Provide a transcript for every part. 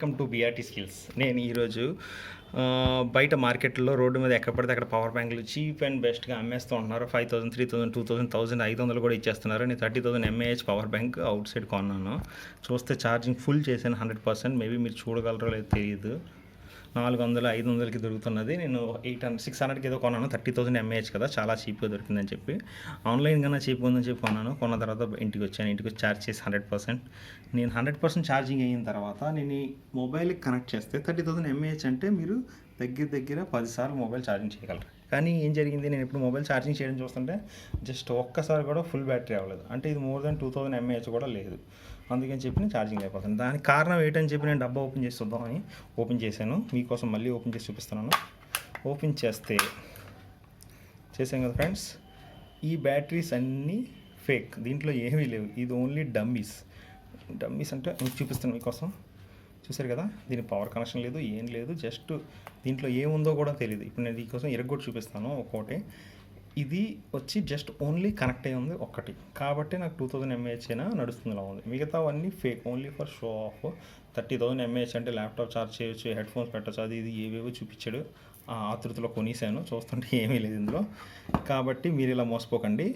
Welcome to బిఆర్టీ skills. నేను ఈరోజు బయట మార్కెట్లో రోడ్డు మీద ఎక్కడ పడితే అక్కడ పవర్ బ్యాంకులు చీప్ అండ్ బెస్ట్గా అమ్మేస్తూ ఉంటున్నారు. 5000, 3000, 2000, 1500 కూడా ఇచ్చేస్తున్నారు. నేను 30,000 mAh power bank out side కొన్నాను. చూస్తే ఛార్జింగ్ ఫుల్ చేశాను 100%. మేబీ మీరు చూడగలరో లేదో తెలియదు. 400, 500కి దొరుకుతున్నది. నేను 600కి ఏదో కొన్నాను. 30,000 mAh కదా, చాలా చీప్గా దొరికిందని చెప్పి ఆన్లైన్ కన్నా చీప్గా ఉందని చెప్పి కొన్నాను. కొన్న తర్వాత ఇంటికి వచ్చాను. ఇంటికి వచ్చి ఛార్జ్ చేసి 100%. నేను 100% ఛార్జింగ్ అయిన తర్వాత నేను ఈ మొబైల్కి కనెక్ట్ చేస్తే 30,000 mAh అంటే మీరు దగ్గర 10 సార్లు మొబైల్ ఛార్జింగ్ చేయగలరు. కానీ ఏం జరిగింది, నేను ఇప్పుడు మొబైల్ ఛార్జింగ్ చేయడం చూస్తుంటే జస్ట్ ఒక్కసారి కూడా ఫుల్ బ్యాటరీ అవ్వలేదు. అంటే ఇది మోర్ దెన్ 2000 mAh కూడా లేదు. అందుకని చెప్పి నేను ఛార్జింగ్ అయిపోతాను. దానికి కారణం ఏంటని చెప్పి నేను డబ్బా ఓపెన్ చేసి చూద్దామని ఓపెన్ చేశాను. మీకోసం మళ్ళీ ఓపెన్ చేసి చూపిస్తున్నాను. ఓపెన్ చేసాం కదా ఫ్రెండ్స్, ఈ బ్యాటరీస్ అన్నీ ఫేక్, దీంట్లో ఏమీ లేవు. ఇది ఓన్లీ డమ్మీస్ అంటే నేను చూపిస్తాను మీకోసం. చూసారు కదా, దీని పవర్ కనెక్షన్ లేదు, ఏం లేదు, జస్ట్ దీంట్లో ఏముందో కూడా తెలియదు. ఇప్పుడు నేను దీనికోసం ఎరగొట్టి చూపిస్తాను ఒక్కోటి. ఇది వచ్చి జస్ట్ ఓన్లీ కనెక్ట్ అయ్యి ఉంది ఒక్కటి, కాబట్టి నాకు 2000 mAh అయినా నడుస్తుందిలా ఉంది. మిగతావన్నీ fake, only for show off. 30,000 mAh అంటే ల్యాప్టాప్ ఛార్జ్ చేయొచ్చు, హెడ్ ఫోన్స్ పెట్టచ్చు, అది ఇది ఏవేవో చూపించాడు. ఆతృతలో కొనేసాను, చూస్తుంటే ఏమీ లేదు ఇందులో. కాబట్టి మీరు ఇలా మోసపోకండి,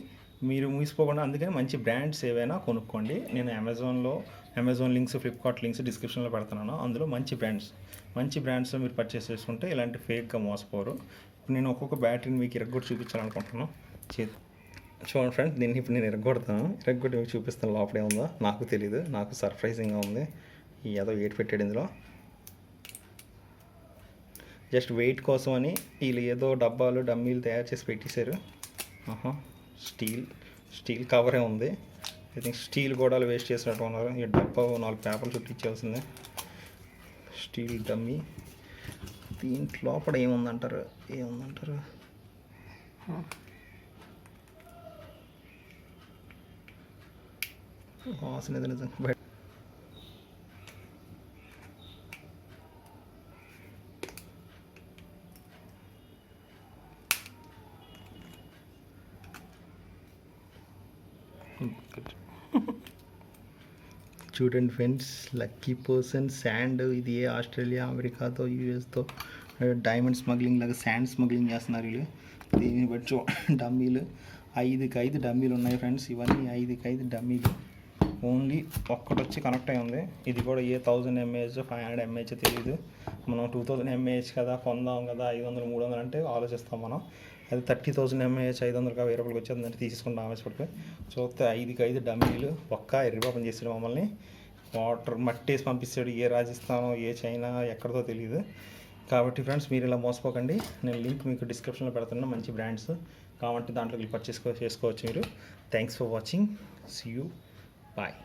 అందుకని మంచి బ్రాండ్స్ ఏవైనా కొనుక్కోండి. నేను అమెజాన్ లింక్స్, ఫ్లిప్కార్ట్ లింక్స్ డిస్క్రిప్షన్లో పెడుతున్నాను. అందులో మంచి బ్రాండ్స్లో మీరు పర్చేస్ చేసుకుంటే ఇలాంటి ఫేక్గా మోసపోరు. నేను ఒక్కొక్క బ్యాటరీని మీకు ఇరగొట్టి చూపించాలనుకుంటున్నాను. చూడండి ఫ్రెండ్స్, దీన్ని ఇప్పుడు నేను ఇరగొట్టి మీకు చూపిస్తాను. లోపలే ఉందో నాకు తెలీదు, నాకు సర్ప్రైజింగ్గా ఉంది. ఏదో వెయిట్ పెట్టాడు ఇందులో, జస్ట్ వెయిట్ కోసం అని వీళ్ళు ఏదో డబ్బాలు డమ్మీలు తయారు చేసి పెట్టేశారు. స్టీల్ కవరే ఉంది. ఐ థింక్ స్టీల్ గోడాలు వేస్ట్ చేసినట్టు ఉన్నారు. ఈ డబ్బా 4 పేపర్లు చుట్టూ ఇచ్చేయాల్సిందే. Steel dummy. దీంట్లో లోపల ఏముందంటారు వాసన నిజంగా చూడండి ఫ్రెండ్స్, లక్కీ పర్సన్ శాండ్. ఇది ఆస్ట్రేలియా, అమెరికాతో, యూఎస్తో డైమండ్ స్మగ్లింగ్ లాగా శాండ్ స్మగ్లింగ్ చేస్తున్నారు వీళ్ళు. దీన్ని బట్టి డమ్మీలు 5 డమ్మీలు ఉన్నాయి ఫ్రెండ్స్. ఇవన్నీ 5 డమ్మీలు. ఓన్లీ ఒక్కటి వచ్చి కనెక్ట్ అయి ఉంది. ఇది కూడా 1000 mAh, 500 mAh తెలియదు. మనం 2000 mAh కదా కొందాం కదా, 500, 300 అంటే ఆలోచిస్తాం మనం. అది 30,000 mAh 500 ₹1000 వచ్చేది తీసుకుంటాం ఆవేశపడిపోయి. చూస్తే 5 డమ్మీలు. ఒక్క ఎర్రిపాపం చేసాడు మమ్మల్ని. మట్టేసి పంపిస్తాడు. ఏ రాజస్థానో, ఏ చైనా, ఎక్కడితో తెలియదు. కాబట్టి ఫ్రెండ్స్, మీరు ఇలా మోసపోకండి. నేను లింక్ మీకు డిస్క్రిప్షన్లో పెడుతున్నా, మంచి బ్రాండ్స్ కాబట్టి దాంట్లో పర్చేస్ చేసుకోవచ్చు మీరు. Thanks for watching. See you. Bye.